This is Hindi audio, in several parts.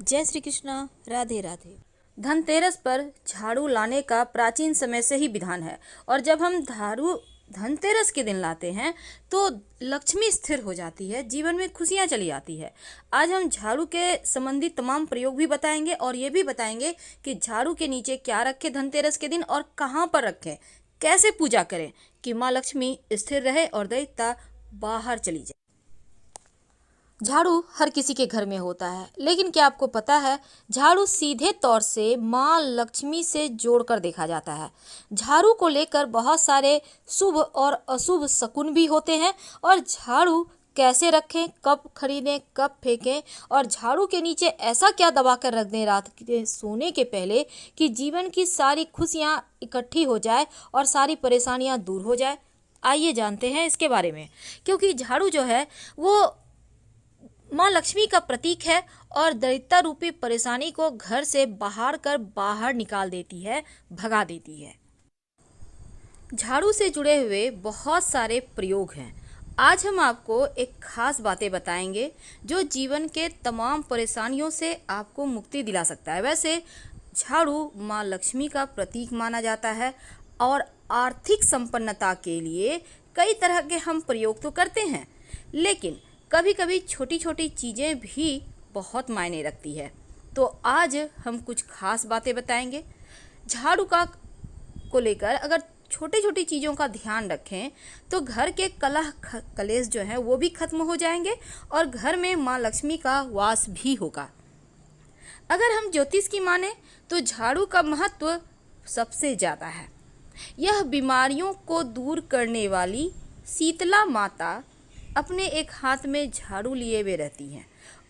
जय श्री कृष्णा। राधे राधे। धनतेरस पर झाड़ू लाने का प्राचीन समय से ही विधान है और जब हम झाड़ू धनतेरस के दिन लाते हैं तो लक्ष्मी स्थिर हो जाती है, जीवन में खुशियां चली आती है। आज हम झाड़ू के संबंधित तमाम प्रयोग भी बताएंगे और ये भी बताएंगे कि झाड़ू के नीचे क्या रखें धनतेरस के दिन और कहाँ पर रखें, कैसे पूजा करें कि माँ लक्ष्मी स्थिर रहे और दैत्यता बाहर चली जाए। झाड़ू हर किसी के घर में होता है, लेकिन क्या आपको पता है झाड़ू सीधे तौर से माँ लक्ष्मी से जोड़कर देखा जाता है। झाड़ू को लेकर बहुत सारे शुभ और अशुभ शकुन भी होते हैं और झाड़ू कैसे रखें, कब खरीदें, कब फेंकें और झाड़ू के नीचे ऐसा क्या दबा कर रख दें रात के सोने के पहले कि जीवन की सारी खुशियाँ इकट्ठी हो जाए और सारी परेशानियाँ दूर हो जाए। आइए जानते हैं इसके बारे में, क्योंकि झाड़ू जो है वो माँ लक्ष्मी का प्रतीक है और दरिद्रता रूपी परेशानी को घर से बाहर निकाल देती है, भगा देती है। झाड़ू से जुड़े हुए बहुत सारे प्रयोग हैं। आज हम आपको एक खास बातें बताएंगे जो जीवन के तमाम परेशानियों से आपको मुक्ति दिला सकता है। वैसे झाड़ू माँ लक्ष्मी का प्रतीक माना जाता है और आर्थिक संपन्नता के लिए कई तरह के हम प्रयोग तो करते हैं, लेकिन कभी कभी छोटी छोटी चीज़ें भी बहुत मायने रखती है। तो आज हम कुछ खास बातें बताएंगे झाड़ू का को लेकर। अगर छोटी छोटी चीज़ों का ध्यान रखें तो घर के कलह कलेश जो है वो भी खत्म हो जाएंगे और घर में माँ लक्ष्मी का वास भी होगा। अगर हम ज्योतिष की माने तो झाड़ू का महत्व सबसे ज़्यादा है। यह बीमारियों को दूर करने वाली शीतला माता अपने एक हाथ में झाड़ू लिए हुए रहती हैं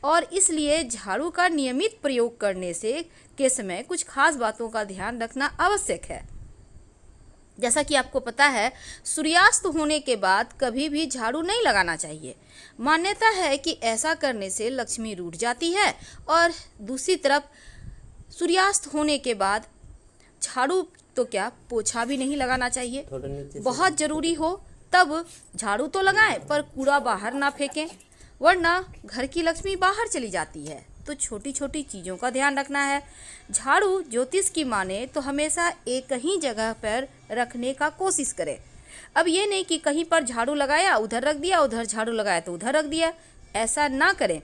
और इसलिए झाड़ू का नियमित प्रयोग करने से के समय कुछ खास बातों का ध्यान रखना आवश्यक है। जैसा कि आपको पता है, सूर्यास्त होने के बाद कभी भी झाड़ू नहीं लगाना चाहिए। मान्यता है कि ऐसा करने से लक्ष्मी रूठ जाती है और दूसरी तरफ सूर्यास्त होने के बाद झाड़ू तो क्या पोछा भी नहीं लगाना चाहिए। बहुत ज़रूरी हो तब झाड़ू तो लगाएं पर कूड़ा बाहर ना फेंकें, वरना घर की लक्ष्मी बाहर चली जाती है। तो छोटी छोटी चीज़ों का ध्यान रखना है। झाड़ू ज्योतिष की माने तो हमेशा एक ही जगह पर रखने का कोशिश करें। अब ये नहीं कि कहीं पर झाड़ू लगाया उधर रख दिया, उधर झाड़ू लगाया तो उधर रख दिया, ऐसा ना करें,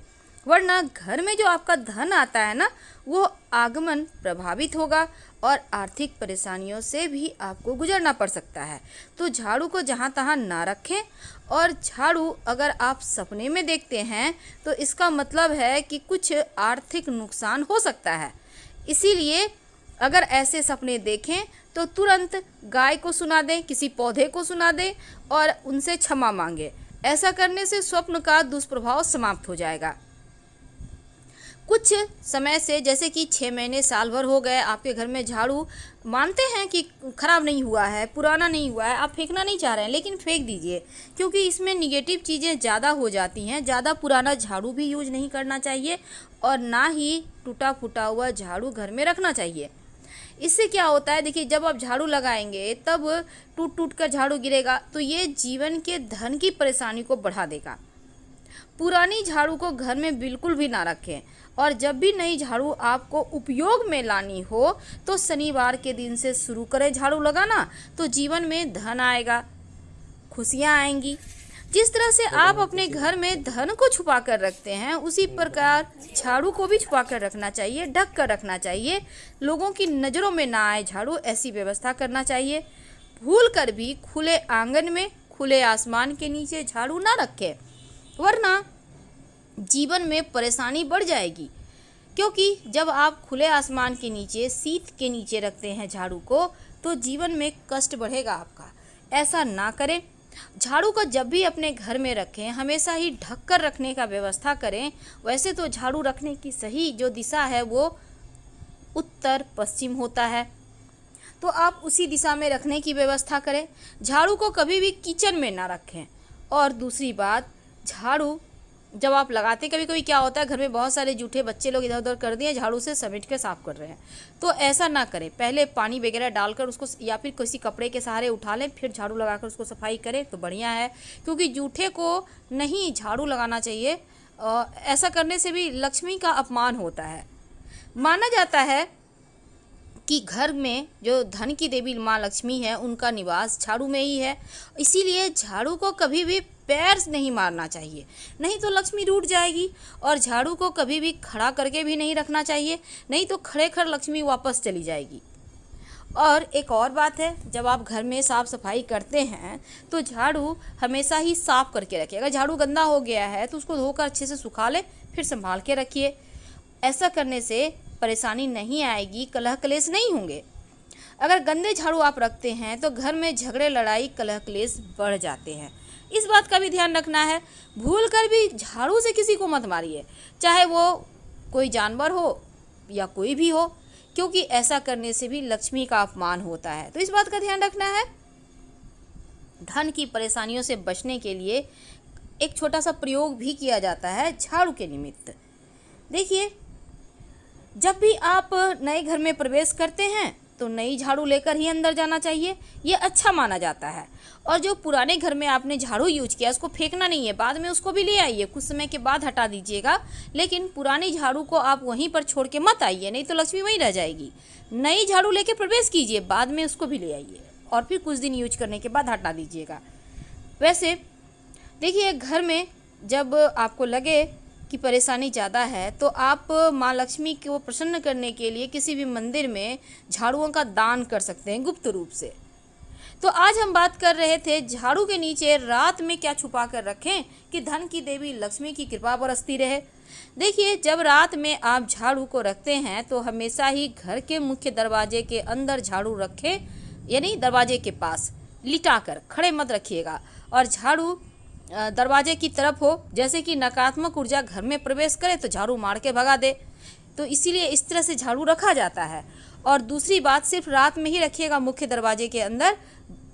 वरना घर में जो आपका धन आता है ना वो आगमन प्रभावित होगा और आर्थिक परेशानियों से भी आपको गुजरना पड़ सकता है। तो झाड़ू को जहाँ तहाँ ना रखें और झाड़ू अगर आप सपने में देखते हैं तो इसका मतलब है कि कुछ आर्थिक नुकसान हो सकता है। इसीलिए अगर ऐसे सपने देखें तो तुरंत गाय को सुना दें, किसी पौधे को सुना दें और उनसे क्षमा मांगे। ऐसा करने से स्वप्न का दुष्प्रभाव समाप्त हो जाएगा। कुछ समय से जैसे कि 6 महीने साल भर हो गए आपके घर में झाड़ू मानते हैं कि खराब नहीं हुआ है, पुराना नहीं हुआ है, आप फेंकना नहीं चाह रहे हैं, लेकिन फेंक दीजिए क्योंकि इसमें निगेटिव चीज़ें ज़्यादा हो जाती हैं। ज़्यादा पुराना झाड़ू भी यूज नहीं करना चाहिए और ना ही टूटा फूटा हुआ झाड़ू घर में रखना चाहिए। इससे क्या होता है, देखिए जब आप झाड़ू लगाएंगे तब टूट टूट कर झाड़ू गिरेगा तो ये जीवन के धन की परेशानी को बढ़ा देगा। पुरानी झाड़ू को घर में बिल्कुल भी ना रखें और जब भी नई झाड़ू आपको उपयोग में लानी हो तो शनिवार के दिन से शुरू करें झाड़ू लगाना, तो जीवन में धन आएगा, खुशियाँ आएंगी। जिस तरह से आप अपने घर में धन को छुपा कर रखते हैं उसी प्रकार झाड़ू को भी छुपा कर रखना चाहिए, ढक कर रखना चाहिए, लोगों की नज़रों में ना आए झाड़ू, ऐसी व्यवस्था करना चाहिए। भूल कर भी खुले आंगन में, खुले आसमान के नीचे झाड़ू ना रखें, वरना जीवन में परेशानी बढ़ जाएगी। क्योंकि जब आप खुले आसमान के नीचे, शीत के नीचे रखते हैं झाड़ू को तो जीवन में कष्ट बढ़ेगा आपका। ऐसा ना करें। झाड़ू को जब भी अपने घर में रखें हमेशा ही ढक कर रखने का व्यवस्था करें। वैसे तो झाड़ू रखने की सही जो दिशा है वो उत्तर पश्चिम होता है, तो आप उसी दिशा में रखने की व्यवस्था करें। झाड़ू को कभी भी किचन में ना रखें। और दूसरी बात, झाड़ू जब आप लगाते, कभी कभी क्या होता है घर में बहुत सारे जूठे बच्चे लोग इधर उधर कर दिए, झाड़ू से समेट के साफ कर रहे हैं, तो ऐसा ना करें। पहले पानी वगैरह डालकर उसको या फिर किसी कपड़े के सहारे उठा लें, फिर झाड़ू लगाकर उसको सफाई करें तो बढ़िया है। क्योंकि जूठे को नहीं झाड़ू लगाना चाहिए, ऐसा करने से भी लक्ष्मी का अपमान होता है। माना जाता है कि घर में जो धन की देवी माँ लक्ष्मी है उनका निवास झाड़ू में ही है। इसीलिए झाड़ू को कभी भी पैर से नहीं मारना चाहिए, नहीं तो लक्ष्मी रूठ जाएगी। और झाड़ू को कभी भी खड़ा करके भी नहीं रखना चाहिए, नहीं तो खड़े खड़ लक्ष्मी वापस चली जाएगी। और एक और बात है, जब आप घर में साफ़ सफाई करते हैं तो झाड़ू हमेशा ही साफ़ करके रखिए। अगर झाड़ू गंदा हो गया है तो उसको धोकर अच्छे से सुखा ले, फिर संभाल के रखिए। ऐसा करने से परेशानी नहीं आएगी, कलह कलेश नहीं होंगे। अगर गंदे झाड़ू आप रखते हैं तो घर में झगड़े लड़ाई कलह कलेश बढ़ जाते हैं। इस बात का भी ध्यान रखना है, भूल कर भी झाड़ू से किसी को मत मारिए, चाहे वो कोई जानवर हो या कोई भी हो, क्योंकि ऐसा करने से भी लक्ष्मी का अपमान होता है। तो इस बात का ध्यान रखना है। धन की परेशानियों से बचने के लिए एक छोटा सा प्रयोग भी किया जाता है झाड़ू के निमित्त। देखिए, जब भी आप नए घर में प्रवेश करते हैं तो नई झाड़ू लेकर ही अंदर जाना चाहिए, ये अच्छा माना जाता है। और जो पुराने घर में आपने झाड़ू यूज किया उसको फेंकना नहीं है, बाद में उसको भी ले आइए, कुछ समय के बाद हटा दीजिएगा, लेकिन पुरानी झाड़ू को आप वहीं पर छोड़ के मत आइए, नहीं तो लक्ष्मी वहीं रह जाएगी। नई झाड़ू लेके प्रवेश कीजिए, बाद में उसको भी ले आइए और फिर कुछ दिन यूज करने के बाद हटा दीजिएगा। वैसे देखिए, घर में जब आपको लगे कि परेशानी ज़्यादा है तो आप माँ लक्ष्मी को प्रसन्न करने के लिए किसी भी मंदिर में झाड़ुओं का दान कर सकते हैं गुप्त रूप से। तो आज हम बात कर रहे थे झाड़ू के नीचे रात में क्या छुपा कर रखें कि धन की देवी लक्ष्मी की कृपा बरसती रहे। देखिए, जब रात में आप झाड़ू को रखते हैं तो हमेशा ही घर के मुख्य दरवाजे के अंदर झाड़ू रखें, यानी दरवाजे के पास लिटा कर, खड़े मत रखिएगा। और झाड़ू दरवाजे की तरफ हो, जैसे कि नकारात्मक ऊर्जा घर में प्रवेश करे तो झाड़ू मार के भगा दे। तो इसीलिए इस तरह से झाड़ू रखा जाता है। और दूसरी बात, सिर्फ रात में ही रखिएगा मुख्य दरवाजे के अंदर,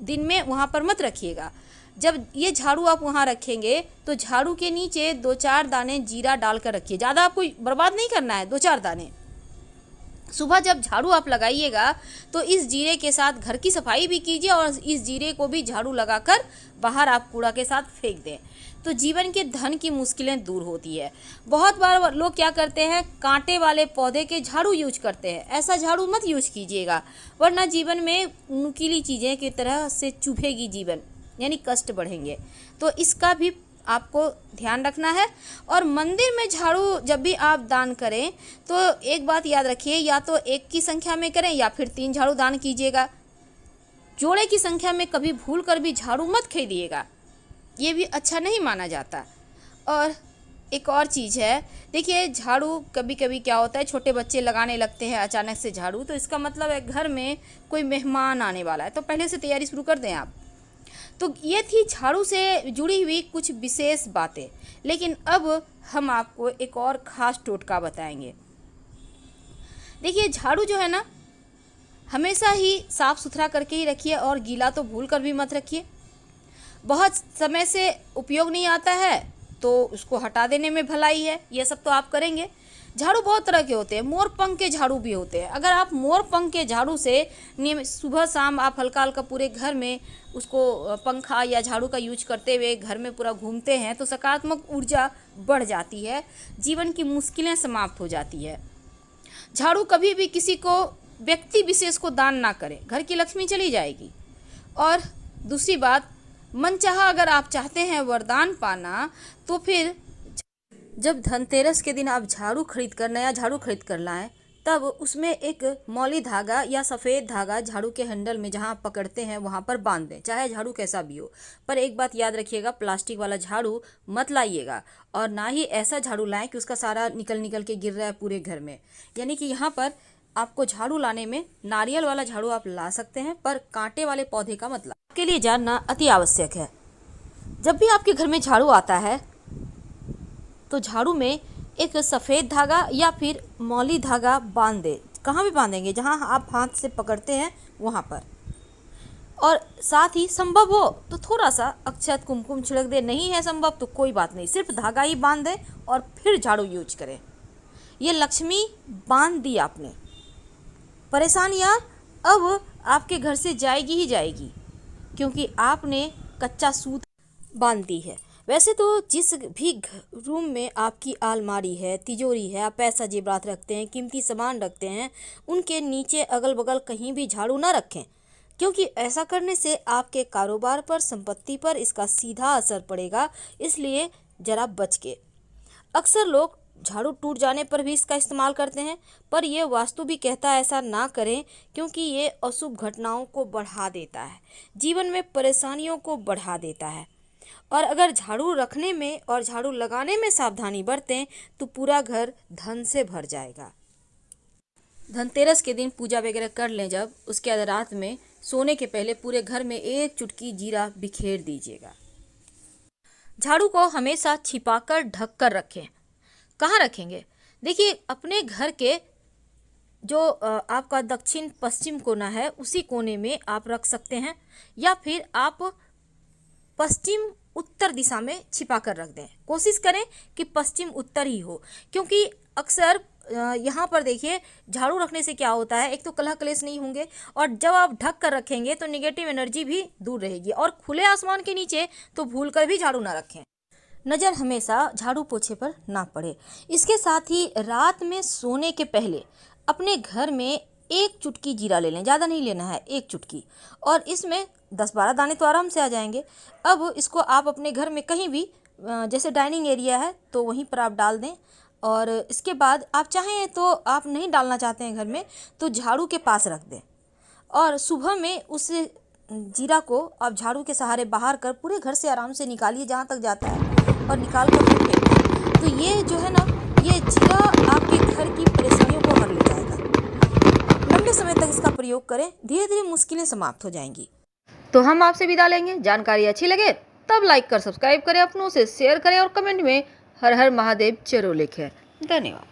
दिन में वहाँ पर मत रखिएगा। जब ये झाड़ू आप वहाँ रखेंगे तो झाड़ू के नीचे 2-4 दाने जीरा डालकर रखिए, ज़्यादा आपको बर्बाद नहीं करना है, 2-4 दाने। सुबह जब झाड़ू आप लगाइएगा तो इस जीरे के साथ घर की सफाई भी कीजिए और इस जीरे को भी झाड़ू लगाकर बाहर आप कूड़ा के साथ फेंक दें, तो जीवन के धन की मुश्किलें दूर होती है। बहुत बार लोग क्या करते हैं, कांटे वाले पौधे के झाड़ू यूज करते हैं। ऐसा झाड़ू मत यूज कीजिएगा, वरना जीवन में नुकीली चीज़ें की तरह से चुभेगी जीवन, यानी कष्ट बढ़ेंगे। तो इसका भी आपको ध्यान रखना है। और मंदिर में झाड़ू जब भी आप दान करें तो एक बात याद रखिए, या तो 1 की संख्या में करें या फिर 3 झाड़ू दान कीजिएगा। जोड़े की संख्या में कभी भूल कर भी झाड़ू मत खरीदिएगा, ये भी अच्छा नहीं माना जाता। और एक और चीज़ है, देखिए, झाड़ू कभी कभी क्या होता है, छोटे बच्चे लगाने लगते हैं अचानक से झाड़ू, तो इसका मतलब है घर में कोई मेहमान आने वाला है, तो पहले से तैयारी शुरू कर दें आप। तो ये थी झाड़ू से जुड़ी हुई कुछ विशेष बातें, लेकिन अब हम आपको एक और ख़ास टोटका बताएंगे। देखिए, झाड़ू जो है ना, हमेशा ही साफ़ सुथरा करके ही रखिए और गीला तो भूल कर भी मत रखिए। बहुत समय से उपयोग नहीं आता है तो उसको हटा देने में भलाई है, ये सब तो आप करेंगे। झाड़ू बहुत तरह के होते हैं, मोर पंख के झाड़ू भी होते हैं। अगर आप मोर पंख के झाड़ू से नियमित सुबह शाम आप हल्का हल्का पूरे घर में उसको पंखा या झाड़ू का यूज करते हुए घर में पूरा घूमते हैं तो सकारात्मक ऊर्जा बढ़ जाती है, जीवन की मुश्किलें समाप्त हो जाती है। झाड़ू कभी भी किसी को, व्यक्ति विशेष को दान ना करें, घर की लक्ष्मी चली जाएगी। और दूसरी बात, मनचाहा अगर आप चाहते हैं वरदान पाना तो फिर जब धनतेरस के दिन आप नया झाड़ू खरीद कर लाएं, तब उसमें एक मौली धागा या सफ़ेद धागा झाड़ू के हैंडल में जहां आप पकड़ते हैं वहां पर बांध दें, चाहे झाड़ू कैसा भी हो। पर एक बात याद रखिएगा, प्लास्टिक वाला झाड़ू मत लाइएगा और ना ही ऐसा झाड़ू लाएं कि उसका सारा निकल के गिर रहा है पूरे घर में। यानी कि यहाँ पर आपको झाड़ू लाने में नारियल वाला झाड़ू आप ला सकते हैं, पर कांटे वाले पौधे का मत लाएं। आपके लिए जानना अति आवश्यक है। जब भी आपके घर में झाड़ू आता है तो झाड़ू में एक सफ़ेद धागा या फिर मौली धागा बांध दे। कहाँ भी बांधेंगे, जहाँ आप हाथ से पकड़ते हैं वहाँ पर। और साथ ही संभव हो तो थोड़ा सा अक्षत कुमकुम छिड़क दे, नहीं है संभव तो कोई बात नहीं, सिर्फ धागा ही बांध दें और फिर झाड़ू यूज करें। ये लक्ष्मी बांध दी आपने, परेशानियाँ अब आपके घर से जाएगी ही जाएगी, क्योंकि आपने कच्चा सूत बांध दी है। वैसे तो जिस भी रूम में आपकी अलमारी है, तिजोरी है, आप पैसा जेवरात रखते हैं, कीमती सामान रखते हैं, उनके नीचे अगल बगल कहीं भी झाड़ू ना रखें, क्योंकि ऐसा करने से आपके कारोबार पर, संपत्ति पर इसका सीधा असर पड़ेगा। इसलिए ज़रा बच के। अक्सर लोग झाड़ू टूट जाने पर भी इसका इस्तेमाल करते हैं, पर यह वास्तु भी कहता है ऐसा ना करें, क्योंकि ये अशुभ घटनाओं को बढ़ा देता है, जीवन में परेशानियों को बढ़ा देता है। और अगर झाड़ू रखने में और झाड़ू लगाने में सावधानी बरतें तो पूरा घर धन से भर जाएगा। धनतेरस के दिन पूजा वगैरह कर लें, जब उसके बाद रात में सोने के पहले पूरे घर में 1 चुटकी जीरा बिखेर दीजिएगा। झाड़ू को हमेशा छिपाकर ढक कर रखें। कहाँ रखेंगे? देखिए, अपने घर के जो आपका दक्षिण पश्चिम कोना है उसी कोने में आप रख सकते हैं, या फिर आप पश्चिम उत्तर दिशा में छिपा कर रख दें। कोशिश करें कि पश्चिम उत्तर ही हो, क्योंकि अक्सर यहाँ पर देखिए झाड़ू रखने से क्या होता है, एक तो कलह कलेश नहीं होंगे, और जब आप ढक कर रखेंगे तो नेगेटिव एनर्जी भी दूर रहेगी। और खुले आसमान के नीचे तो भूल कर भी झाड़ू ना रखें। नज़र हमेशा झाड़ू पोछे पर ना पड़े। इसके साथ ही रात में सोने के पहले अपने घर में 1 चुटकी जीरा ले लें, ज़्यादा नहीं लेना है, 1 चुटकी, और इसमें 10-12 दाने तो आराम से आ जाएंगे। अब इसको आप अपने घर में कहीं भी, जैसे डाइनिंग एरिया है तो वहीं पर आप डाल दें, और इसके बाद आप चाहें तो, आप नहीं डालना चाहते हैं घर में, तो झाड़ू के पास रख दें, और सुबह में उस जीरा को आप झाड़ू के सहारे बाहर कर पूरे घर से आराम से निकालिए जहाँ तक जाता है, और निकाल कर फिर फेंकें। तो ये जो है ना, ये जीरा आपके घर की परेशानियों को हर ले जाएगा। लंबे समय तक इसका प्रयोग करें, धीरे धीरे मुश्किलें समाप्त हो जाएंगी। तो हम आपसे विदा लेंगे। जानकारी अच्छी लगे तब लाइक कर सब्सक्राइब करें, अपनों से शेयर करें, और कमेंट में हर हर महादेव जरूर लिखें। धन्यवाद।